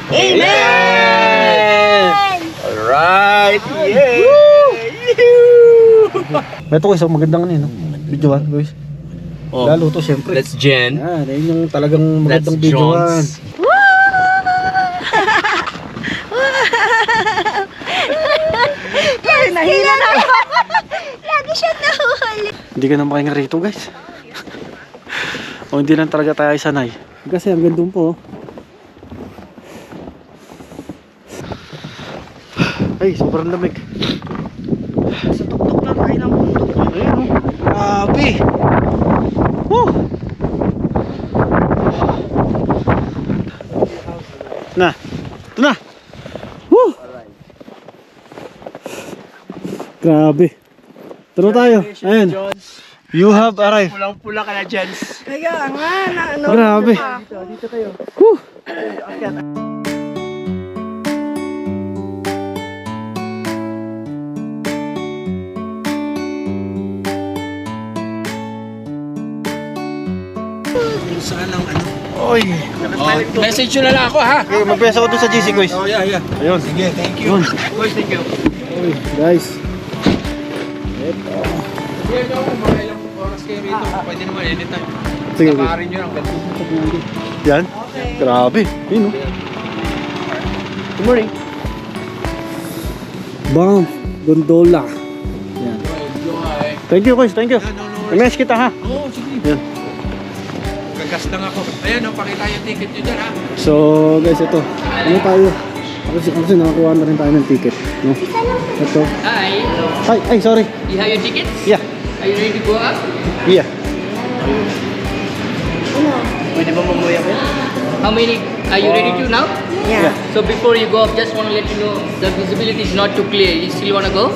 Amen! Alright! Yay! Ito guys, magandang ano yun, no? Videoan guys. Oh, Lalo to syempre. that's Jen. Yan, yun yung talagang That's magandang videoan. Jones. Ay, nahila na ako. Lagi siya nahuli. Hindi ka na makahinga rito guys. O hindi lang talaga tayo sanay. Kasi ang gandun po. Ay, sobrang lamig. Sa tuktok na tayo ng bundok. Ayun o. Grabe. Woo! Na. Ito na. Woo! Grabe. Turo tayo. Ayun. You have arrived. Pulang-pula ka na, Jens. Kaya nga, na ano. Grabe. Dito kayo. Woo! Saan ang ano? Oy. Message nyo na lang ako, ha? Okay, mag-press ako dun sa GC guys. Oh, yeah. Ayun. Sige, thank you. Yun. Boys, thank you. Oy, guys. Yan nyo, mga ilang oras kayo rito. Pwede naman, anytime. Sige guys. Takarin nyo lang. Yan. Grabe. Yun o. Good morning. Bang. Gondola. Yan. Thank you guys, thank you. I-mess kita ha. Oo, sige. Yan. Gagas lang ako. Ayan, pakita yung ticket nyo dyan, ha? So guys, ito. Ano tayo? Kasi nakakuha na rin tayo ng ticket. No? Ito. Hi, Ay, sorry. you have your tickets? Yeah. Are you ready to go up? Yeah. Pwede ba mamuya ko? How many? Are you ready to now? Yeah. So before you go up, just want to let you know the visibility is not too clear. You still want to go?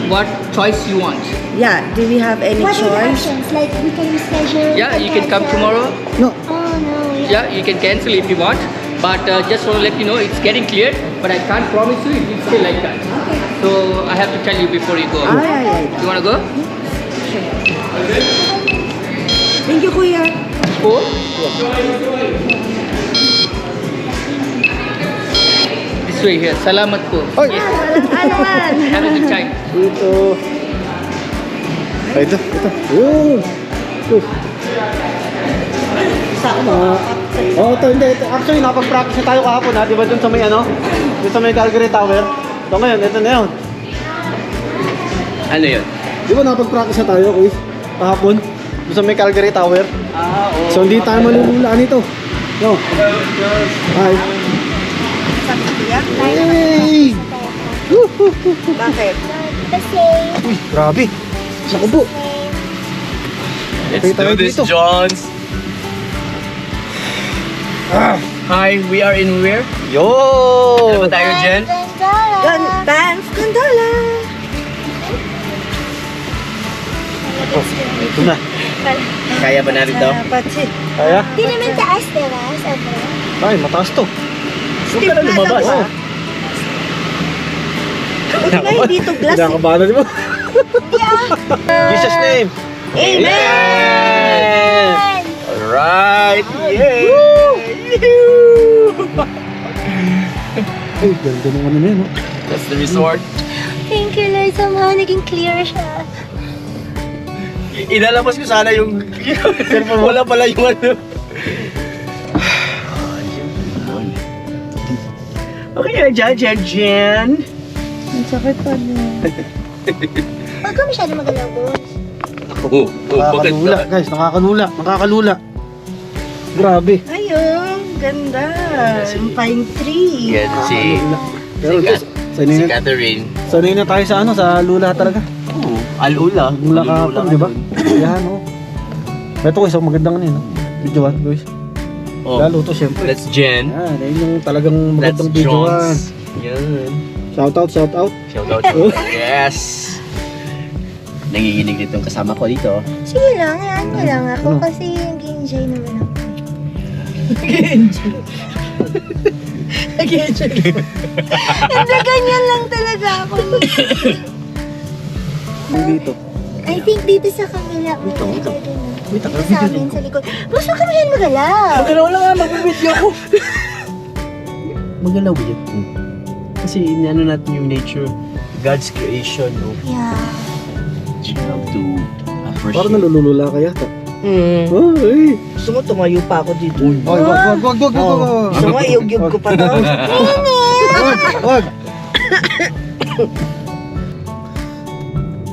What choice you want? Yeah, do we have any What are the choice? options? Like we can schedule. Yeah, you can come cancel. tomorrow. No. Oh no. Yeah, you can cancel if you want. But just want to let you know it's getting cleared. But I can't promise you it will stay like that. So I have to tell you before you go. Ay. You want to go? Thank you, Kuya. Go. This way here. Salamat po. Oy. Yes. Ano man? Have a good time. Ito. Ay, ito. Yun. Oh, ito hindi. Ito. Actually, nakapag-practice na tayo kahapon ha. Di ba dun sa may ano? Dun sa may Calgary Tower. Ito ngayon, ito na yun. Ano yun? Di ba nakapag-practice na tayo, Chris? Kahapon? Dun sa may Calgary Tower. Oo. So, hindi tayo malulula nito. No. Hi. Sabi ko, Kuya? Hey! Bakit? The same. Uy, grabe. Sa kubo. Let's Tayo do this, dito. Jones. Hi, we are in where? Yo! Ano ba tayo, Jen? Dance Gondola. Ito na. Kaya ba natin to? Patsi. Kaya? Di naman taas, diba? Sabi. Ay, mataas to. Huwag ka na lumabas. Oh. Buti nga hindi to glass. Kinakabahan di ba? Jesus name. Amen! Alright! Yay! Ay, ganda ng ano na yun, no? That's the resort. Thank you, Lord. Somehow naging clear siya. Ilalabas ko sana yung cellphone. Wala pala yung ano. Okay na dyan, Jen. Ang sakit pa niya. Huwag ka masyado magalaw, boss. Oh, Nakakalula, guys. Nakakalula. Grabe. Ayun, ganda. Ang pine tree. Yan si Pero guys, sanay na, Catherine. sanay na tayo sa ano, sa lula talaga. Oh, alula. Mula kahapon, di ba? Yan, oh. Ito guys, magandang ano yun, no? Videoan, guys. Oh, Lalo to, syempre. that's Jen. Yan, yun yung talagang That's magandang videoan. Jones. Yan. Shout out. Shout out. Yes. Nanginginig dito yung kasama ko dito. Sige lang, yan mo lang ako Ano? kasi nag-enjoy naman ako. Hindi, ganyan lang talaga ako. Dito. I think dito sa kabila. Dito. Dito sa amin, sa likod. Boss, huwag ka masyadong magalaw. Pero wala nga, magbibideo ako. magalaw yan. Kasi inaano natin yung nature, God's creation, no? Yeah. You have to appreciate. Parang nalulula ka yata. Oh, eh. Gusto mo, tumayo pa ako dito. Oy, wag. Gusto mo, iyog-yog ko pa daw. Wag.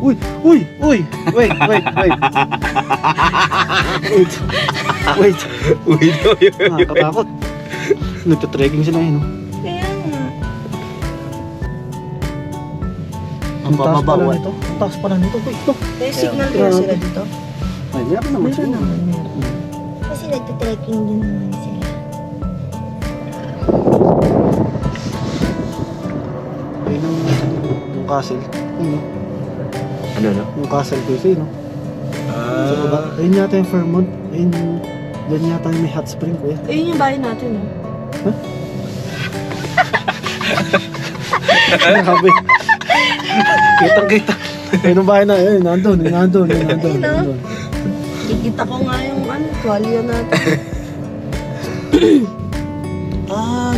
Uy. Wait. Nakakatakot. Nagtatrekking sila yun, no? Kaya nga. Ang taas pala nito. Ang taas pala nito. Uy, ito. May signal kaya sila dito? Ay, meron naman sila. Kasi nagtitrekking din naman sila. Ayun yung castle. Ano? Yung castle ko no? Sa baba. Ayun yata yung Fairmont. Ayun, dyan yata yung may hot spring ko eh. Ayun yung bahay natin, no? Sabi. Kitang-kita. Ayun yung bahay na, ayun, nandun. Kikita ko nga yung tuwalya natin.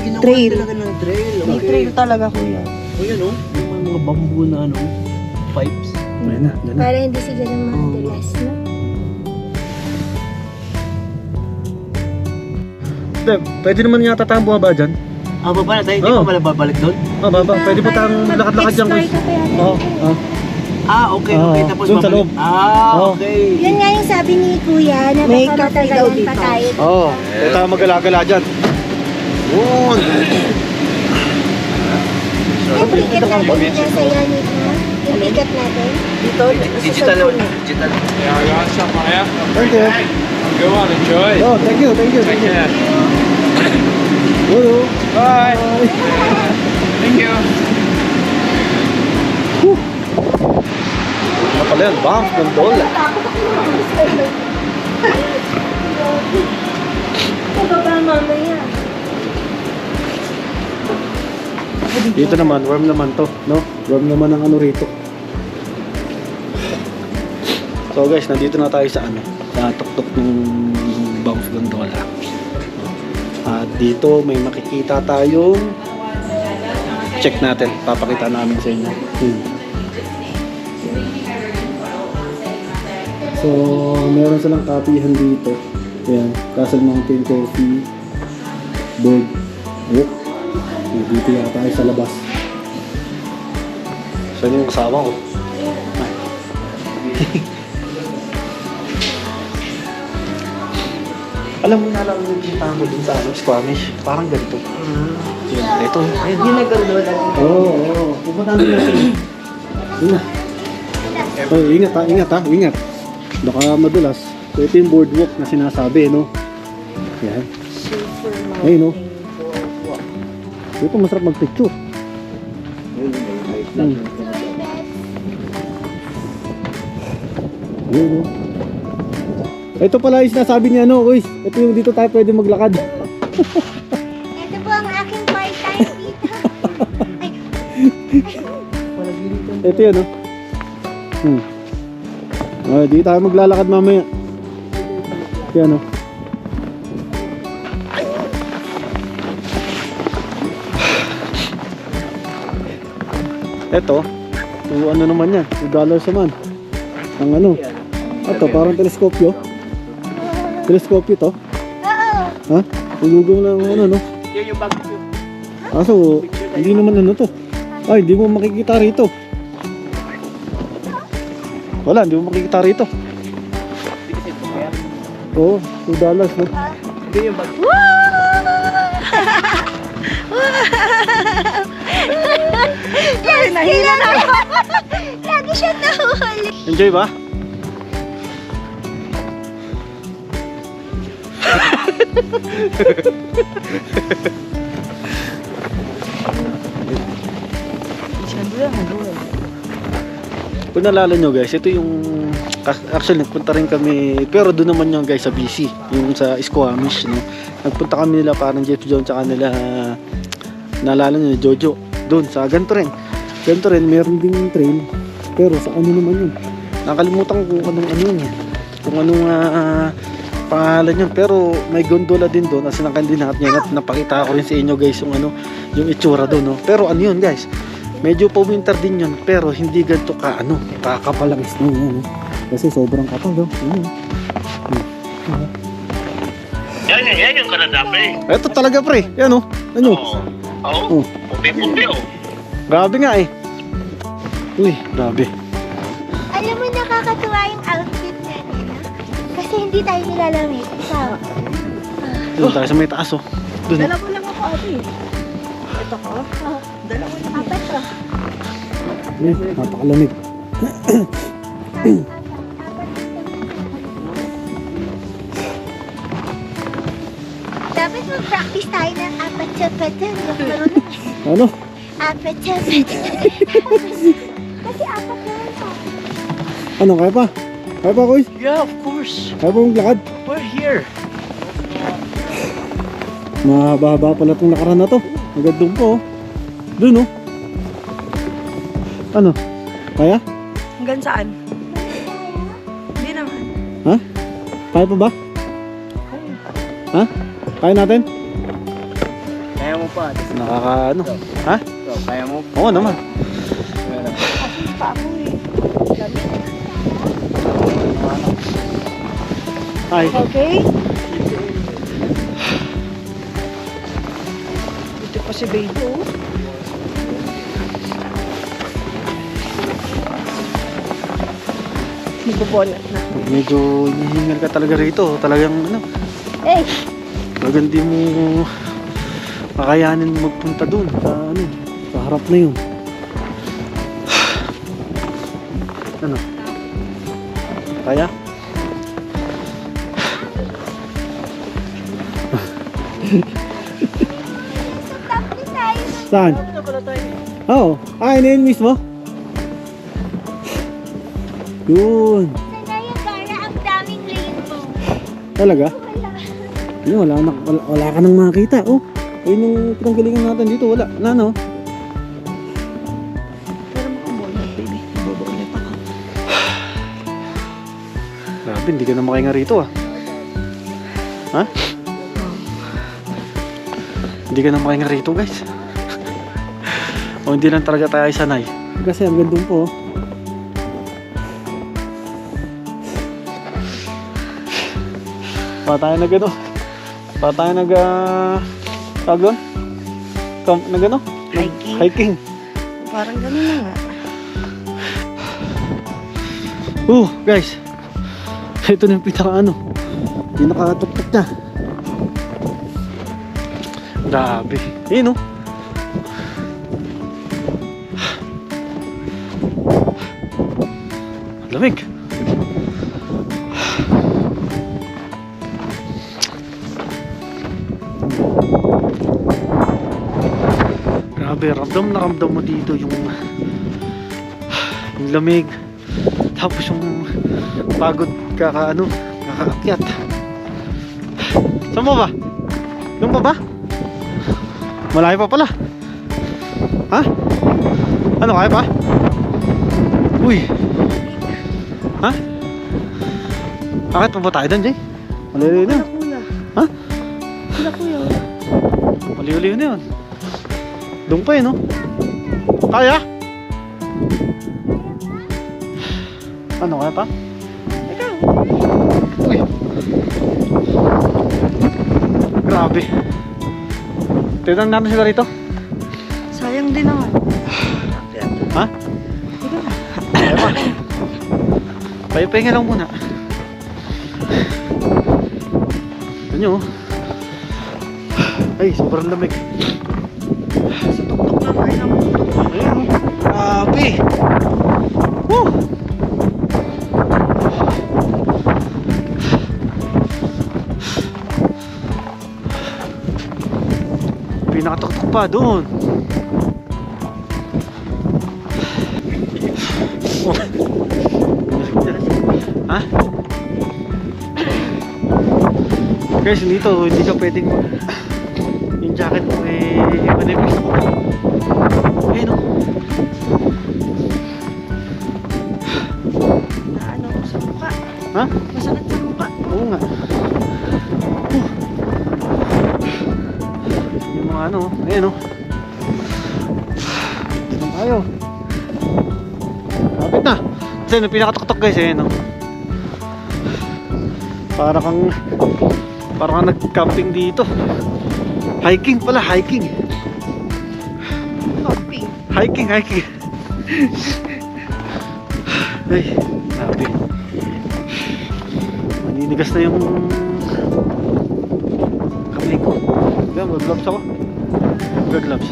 Ginawa Trail. talaga ng trail. May trail talaga, kuya. O yan, oh. Yung mga bamboo na pipes. Ayun na, dyan na. Para hindi sila ng mga dulas, no? Pwede naman yata tayong bumaba dyan. Baba na tayo, hindi Oh. pa pala babalik doon? Baba. Pwede pa tayong lakad-lakad dyan, guys. Explore ka pa yata. Oo. Okay. Ah, Tapos doon sa babalik. loob. Oh. Okay. Yun nga yung sabi ni Kuya na May baka cafe daw matagalan dito. pa tayo. Oo. Pwede tayong magala-gala dyan. Yun. Yung ticket natin, nasa yanit na. Yung ticket natin. Dito, Digital nasa naman. Digital. Yeah, I got some here. Thank you. Go on, enjoy. Oh, thank you. Take care. Hello. Bye. Thank you. Ano pala yan? Banff, gondola. Pababa mamaya. Dito naman, warm naman to, no? Warm naman ang ano rito. So guys, nandito na tayo sa sa tuktok ng Banff Gondola. At dito may makikita tayong check natin, papakita namin sa inyo. So, meron silang kapihan dito. Ayan, Castle Mountain Coffee, Boardwalk. Dito yata tayo sa labas. Saan yung kasama ko? Alam mo na lang yung kita mo dun sa Squamish. Parang ganito. Ito. Ayun. Yung naggandola dito. Oo. Pupunta natin natin. Ingat. Oh, ingat. Baka madulas. So, ito yung boardwalk na sinasabi, no? Yan. Silver Ayun, no? Mountain Boardwalk. Dito masarap mag-picture. Ayun, no? Ito pala yung sinasabi niya, no? Uy, ito yung dito tayo pwede maglakad. Ito po ang aking part-time dito. Ito yun, no? Dito tayo maglalakad mamaya. Yan, no? Ito, ano naman yan? $2 naman. Ang ano? Ito, parang teleskopyo. Teleskopyo to. Oo. Ha? Tulugong lang ano, no? Yun yung bag ko. Kaso, hindi naman ano to. Ay, hindi mo makikita rito. Wala, hindi mo makikita rito. Oo, $2, no? Hindi yung bag. Ay, nahila na ako. Lagi siya nahuli. Enjoy ba? Kung naalala nyo guys, ito yung actually nagpunta rin kami, pero doon naman yung guys sa BC, yung sa Squamish, no? Nagpunta kami nila parang Jeff Jones tsaka nila naalala nyo Jojo doon sa ganito rin meron ding trail, pero sa ano naman yun, nakalimutan ko kung anong ano yun, kung anong pangalan yun. Pero may gondola din doon. As nakan din natin yan. At napakita ko rin sa inyo guys yung ano, yung itsura doon, no? Pero ano yun guys, medyo pa winter din yun. Pero hindi ganito ka ano, kakapal ang snow yan, no? Kasi sobrang kapal, no? Yan yung Canada, pre. Ito talaga pre. Yan, no? Ano? Oo. Oh. Puti-puti, oh. Grabe nga eh. Uy, grabe. Alam mo, nakakatuwa yung outfit natin, ha? Kasi hindi tayo nilalamig. Ikaw. Doon tayo sa may taas, oh. Doon. Dalawa lang ako, ate. Ito ko. Dalawa lang. Apat ko. Napakalamig. Dapat mag-practice tayo ng apat sa patan. Ano? Apat sa patan. Kasi apat naman pa. Ano, kaya pa? Kaya pa, Kuy? Yeah, of course. Kaya pa mong lakad? We're here. Mahaba-haba pala itong lakaran na to. Agad doon po, oh. Doon, oh. Ano? Kaya? Hanggang saan? Hindi naman. Ha? Kaya pa ba? Ha? Kaya natin? Kaya mo pa. Nakaka ano? Ha? So, kaya mo. Oo naman. Pa ako eh. Ay. Okay? Ito pa si Baby, oh. Nagbobolat na. Medyo hinihingal ka talaga rito. Talagang ano. Eh, Talagang di mo kakayanin magpunta doon. Sa ano. Sa harap na yun. Ano? Kaya? tapos tayo. Saan? Oo. Ah, yun mismo? Yun. Sa Niagara, ang daming rainbow. Talaga? Wala. Yun, wala ka nang makita. Oh. Ayun yung pinanggalingan natin dito. Wala. Na, no? Pero makabolat, baby. Nabobolat ako. Grabe, hindi ka na makahinga rito, ah. Ha? Hindi ka na makahinga rito, guys. O hindi lang talaga tayo sanay. Kasi ang gandun po, oh. Pa tayo nag ano? Pa tayo nag tawag doon? Nag ano? Hiking. Hiking. Parang gano'n na nga. Guys. Ito na yung pinaka ano. Pinaka-tuktok na. Grabe. Ayun, oh. Lamig. Grabe, ramdam na ramdam mo dito yung lamig. Tapos yung pagod kakaakyat. Saan mo ba? Yung ba? Malayo pa pala. Ha? Ano, kaya pa? Uy. Ha? Bakit pa ba tayo doon, Jay? Maliw na yun. Kula. Ha? Kula ko yun. Maliw na yun. Doon pa yun, no? Kaya? Ano, kaya pa? Ikaw. Uy. Grabe. Tignan natin sila rito. Sayang din naman. Ha? Kaya pa. Pahinga lang muna. Ito nyo. Ay, sobrang lamig. Sa tuktok lang kayo ng tuktok. Ayan, oh. Grabe. Woo! Pinakatuktok pa doon. Ha? Guys, dito hindi ka pwedeng yung jacket mo manipis. Ayun, oh. Ano sa mukha. Ha? Masakit sa mukha. Oo nga. mga ano. Ayan oh. Dito tayo. Kapit na. Kasi yung pinakatok-tok guys, ayan oh. Para kang nag-camping dito. Hiking pala, hiking. Hiking. Ay, grabe. Maninigas na yung kamay ko. Yan, mag-gloves ako. Mag-gloves.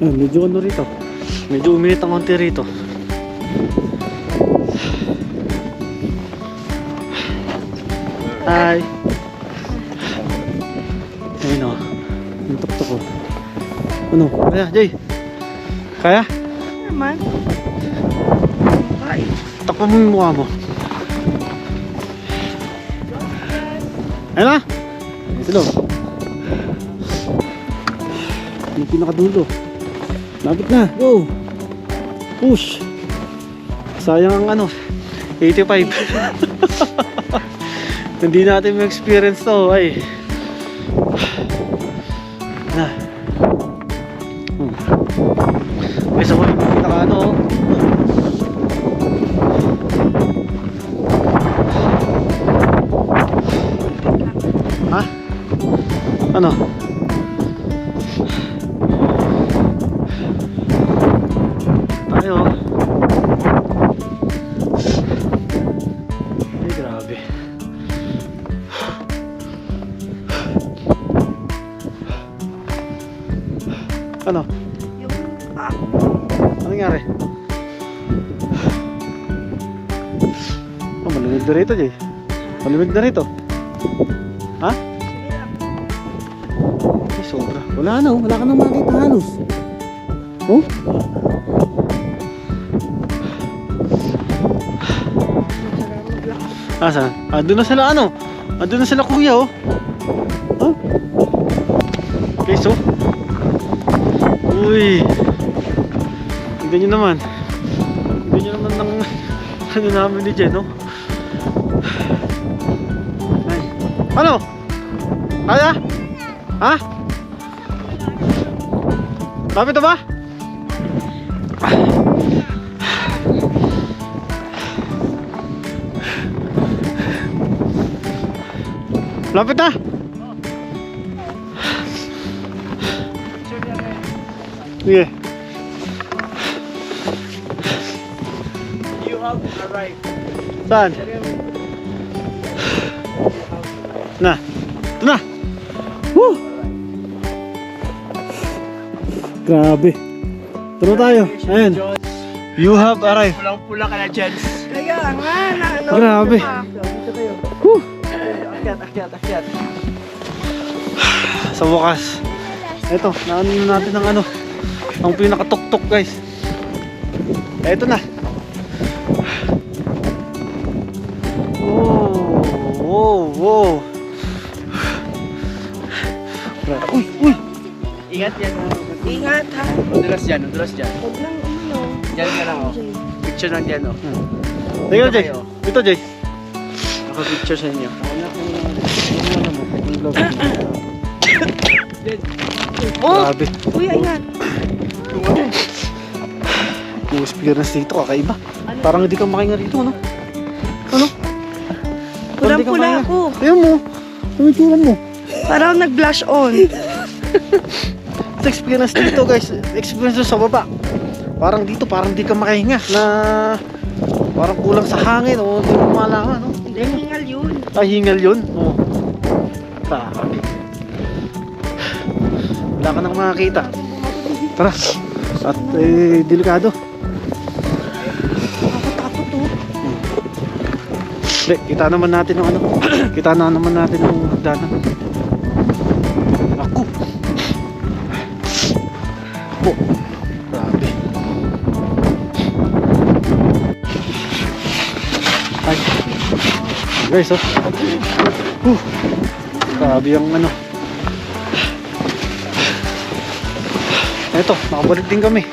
Medyo ano rito. Medyo uminit ang konti rito. Hi. Ayun o. Yung tuktok ko. Ano? Kaya, Jay? Kaya? Naman. Ay. Takpan mo yung mukha mo. Ayun na. Hello. Yung pinakadulo. Lapit na. Go. Push. Sayang ang ano. 85. Hindi natin ma-experience to. Ay. Na. May sa huli pinaka ano. Ha? Ano? Tayo. Ay, grabe. Ano? Ano nangyari? Oh, malamig na rito, Jay. Malamig na rito. Ha? Ay, sobra. Wala na, wala ka nang makita halos. Oh? Saan? Doon na sila ano? Doon na sila kuya oh. Huh? Okay, so. Uy. Tignan nyo naman. Tignan nyo naman ng ano namin ni Jen, no? Ay. Ano? Kaya? Ha? Lapit na ba? Lapit na! Sige. You have arrived. Saan? Na. Ito na. Woo! Grabe. Ito na tayo. Ayun. You have arrived. Pulang-pula ka na, Jens. Kaya nga, ano. Grabe. Dito kayo. Woo! Akyat. Sa wakas. Ito, naano na natin ng ano. Ang pinakatuktok guys. Ito na. Wow. Uy. Ingat yan. Ingat ha. Udulas dyan. Huwag lang ano. Diyan ka lang, oh. Picture lang dyan, oh. Tingnan Jay. Dito Jay. Naka-picture sa inyo. Grabe. Uy, ingat. Yung experience dito kakaiba. Parang hindi ka makahinga rito, ano? Ano? Parang hindi ka Pulang-pula makahinga. ako. Tingnan mo. Ang itsura mo. Parang nag-blush on. Sa experience dito guys. Experience sa baba. Parang dito, parang hindi ka makahinga. Na parang kulang sa hangin. O hindi mo malaman, no? Hindi, hingal yun. Ay, hingal yun. Oo. Grabe. Wala ka nang makakita. Tara. At delikado. Nakakatakot to. Hindi, kita naman natin yung ano. Kita na naman natin yung hagdanan. Ako. Grabe. Ay. Guys, oh. Grabe yung ano. Eto, nakabalik din kami.